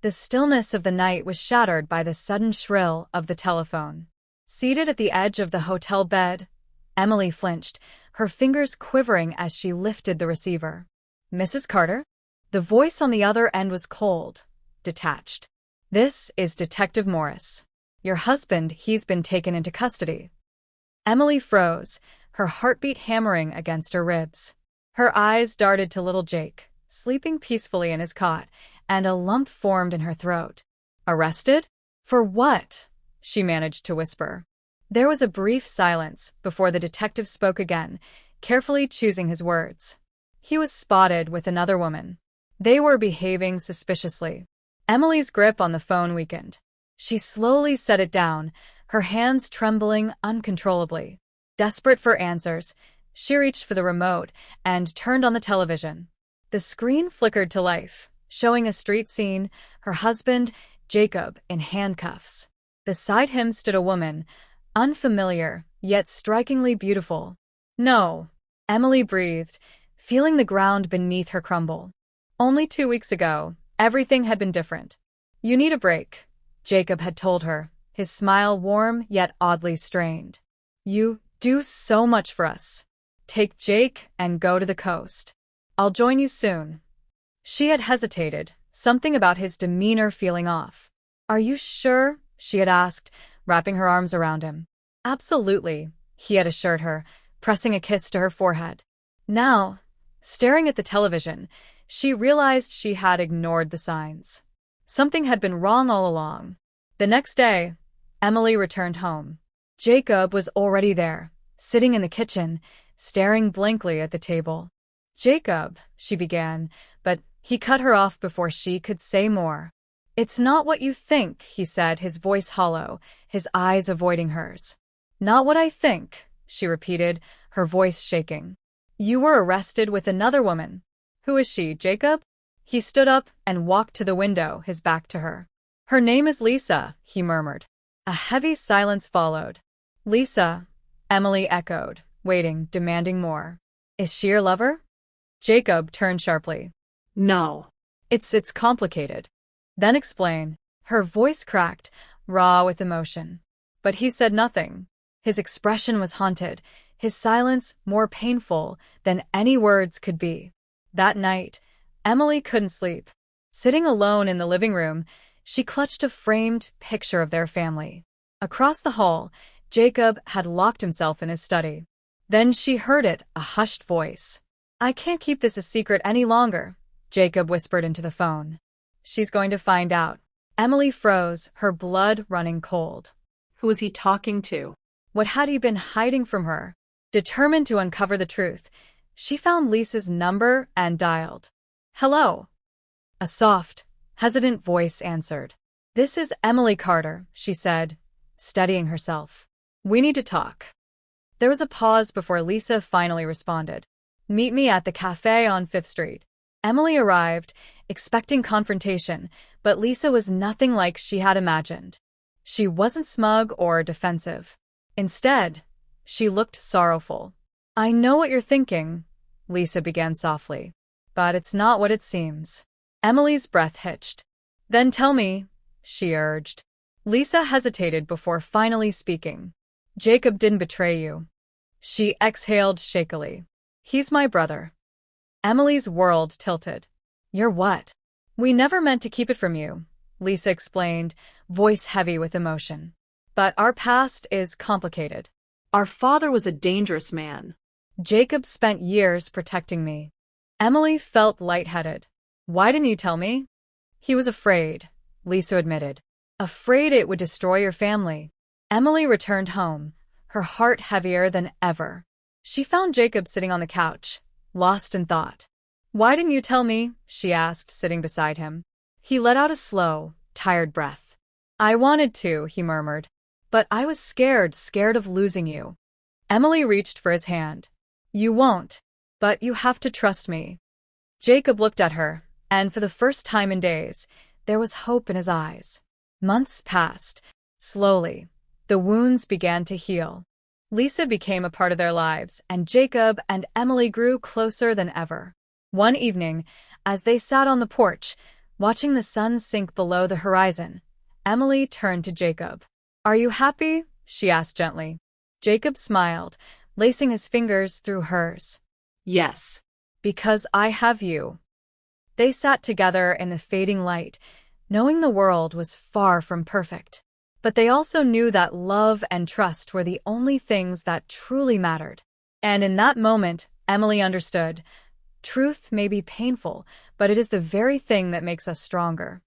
The stillness of the night was shattered by the sudden shrill of the telephone. Seated at the edge of the hotel bed, Emily flinched, her fingers quivering as she lifted the receiver. "Mrs. Carter?" The voice on the other end was cold, detached. "This is Detective Morris. Your husband, he's been taken into custody." Emily froze, her heartbeat hammering against her ribs. Her eyes darted to little Jake, sleeping peacefully in his cot, and a lump formed in her throat. "Arrested? For what?" she managed to whisper. There was a brief silence before the detective spoke again, carefully choosing his words. "He was spotted with another woman. They were behaving suspiciously." Emily's grip on the phone weakened. She slowly set it down, her hands trembling uncontrollably. Desperate for answers, she reached for the remote and turned on the television. The screen flickered to life, showing a street scene, her husband, Jacob, in handcuffs. Beside him stood a woman, unfamiliar, yet strikingly beautiful. "No," Emily breathed, feeling the ground beneath her crumble. Only 2 weeks ago, everything had been different. "You need a break," Jacob had told her, his smile warm yet oddly strained. "You do so much for us. Take Jake and go to the coast. I'll join you soon." She had hesitated, something about his demeanor feeling off. "Are you sure?" she had asked, wrapping her arms around him. "Absolutely," he had assured her, pressing a kiss to her forehead. Now, staring at the television, she realized she had ignored the signs. Something had been wrong all along. The next day, Emily returned home. Jacob was already there, sitting in the kitchen, staring blankly at the table. "Jacob," she began, but he cut her off before she could say more. "It's not what you think," he said, his voice hollow, his eyes avoiding hers. "Not what I think," she repeated, her voice shaking. "You were arrested with another woman." "Who is she, Jacob?" He stood up and walked to the window, his back to her. "Her name is Lisa," he murmured. A heavy silence followed. "Lisa," Emily echoed, waiting, demanding more. "Is she your lover?" Jacob turned sharply. No. It's complicated." "Then explain." Her voice cracked, raw with emotion. But he said nothing. His expression was haunted, his silence more painful than any words could be. That night, Emily couldn't sleep. Sitting alone in the living room, she clutched a framed picture of their family. Across the hall, Jacob had locked himself in his study. Then she heard it, a hushed voice. "I can't keep this a secret any longer," Jacob whispered into the phone. "She's going to find out." Emily froze, her blood running cold. Who was he talking to? What had he been hiding from her? Determined to uncover the truth, she found Lisa's number and dialed. "Hello." A soft, hesitant voice answered. "This is Emily Carter," she said, steadying herself. "We need to talk." There was a pause before Lisa finally responded. "Meet me at the cafe on 5th Street." Emily arrived, expecting confrontation, but Lisa was nothing like she had imagined. She wasn't smug or defensive. Instead, she looked sorrowful. "I know what you're thinking," Lisa began softly. "But it's not what it seems." Emily's breath hitched. "Then tell me," she urged. Lisa hesitated before finally speaking. "Jacob didn't betray you." She exhaled shakily. "He's my brother." Emily's world tilted. "You're what?" "We never meant to keep it from you," Lisa explained, voice heavy with emotion. "But our past is complicated." Our father was a dangerous man. "Jacob spent years protecting me." Emily felt lightheaded. "Why didn't you tell me?" "He was afraid," Lisa admitted. "Afraid it would destroy your family." Emily returned home, her heart heavier than ever. She found Jacob sitting on the couch, lost in thought. "Why didn't you tell me?" she asked, sitting beside him. He let out a slow, tired breath. "I wanted to," he murmured. "But I was scared of losing you." Emily reached for his hand. "You won't. But you have to trust me." Jacob looked at her, and for the first time in days, there was hope in his eyes. Months passed. Slowly, the wounds began to heal. Lisa became a part of their lives, and Jacob and Emily grew closer than ever. One evening, as they sat on the porch, Watching the sun sink below the horizon, Emily turned to Jacob. "Are you happy?" she asked gently. Jacob smiled, lacing his fingers through hers. Yes. "Because I have you." They sat together in the fading light, knowing the world was far from perfect. But they also knew that love and trust were the only things that truly mattered. And in that moment, Emily understood. Truth may be painful, but it is the very thing that makes us stronger.